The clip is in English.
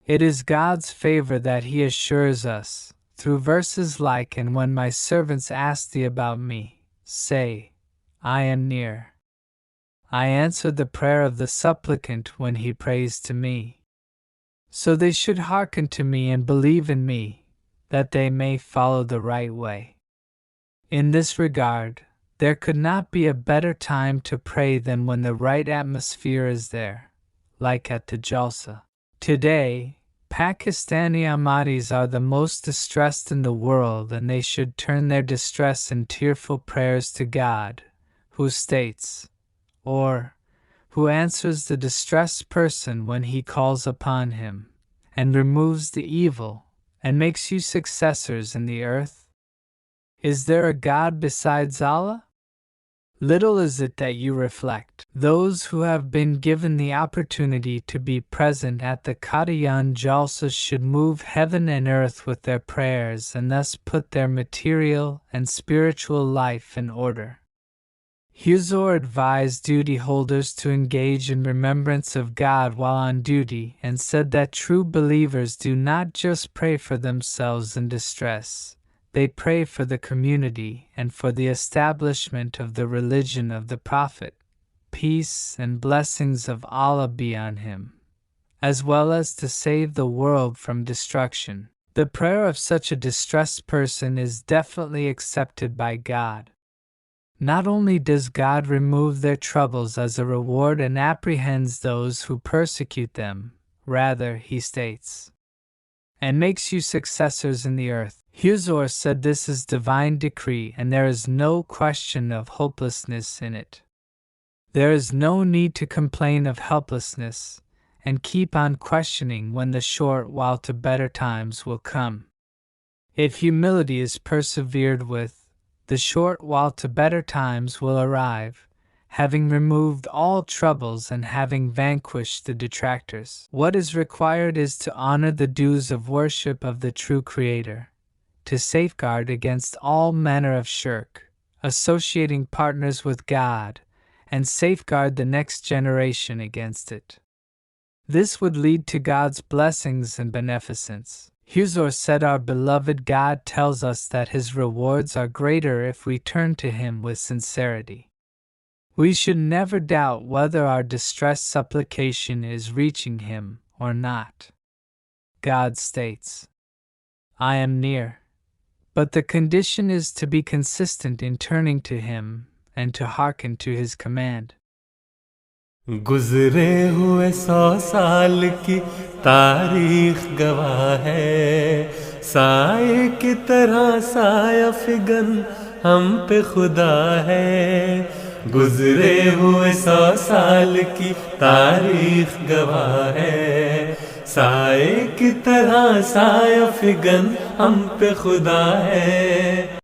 It is God's favor that He assures us, through verses like, "And when my servants ask thee about me, say, I am near. I answer the prayer of the supplicant when he prays to me." So they should hearken to me and believe in me, that they may follow the right way. In this regard, there could not be a better time to pray than when the right atmosphere is there, like at the Jalsa. Today, Pakistani Ahmadis are the most distressed in the world, and they should turn their distress in tearful prayers to God, who states, or who answers the distressed person when he calls upon Him, and removes the evil, and makes you successors in the earth. Is there a God besides Allah? Little is it that you reflect. Those who have been given the opportunity to be present at the Qadian Jalsa should move heaven and earth with their prayers and thus put their material and spiritual life in order. Huzur advised duty holders to engage in remembrance of God while on duty and said that true believers do not just pray for themselves in distress. They pray for the community and for the establishment of the religion of the Prophet, peace and blessings of Allah be on him, as well as to save the world from destruction. The prayer of such a distressed person is definitely accepted by God. Not only does God remove their troubles as a reward and apprehends those who persecute them, rather, He states, and makes you successors in the earth. Huzur said this is divine decree and there is no question of hopelessness in it. There is no need to complain of helplessness and keep on questioning when the short while to better times will come. If humility is persevered with, the short while to better times will arrive, having removed all troubles and having vanquished the detractors. What is required is to honor the dues of worship of the true Creator, to safeguard against all manner of shirk, associating partners with God, and safeguard the next generation against it. This would lead to God's blessings and beneficence. Huzur said our beloved God tells us that His rewards are greater if we turn to Him with sincerity. We should never doubt whether our distressed supplication is reaching Him or not. God states, I am near. But the condition is to be consistent in turning to Him and to hearken to His command. गुज़रे हुए 100 साल की तारीख गवाह है, साए की तरह साया फिगन हम पे खुदा है। गुज़रे हुए 100 साल की तारीख गवाह है, साए की तरह साया फिगन हम पे खुदा है।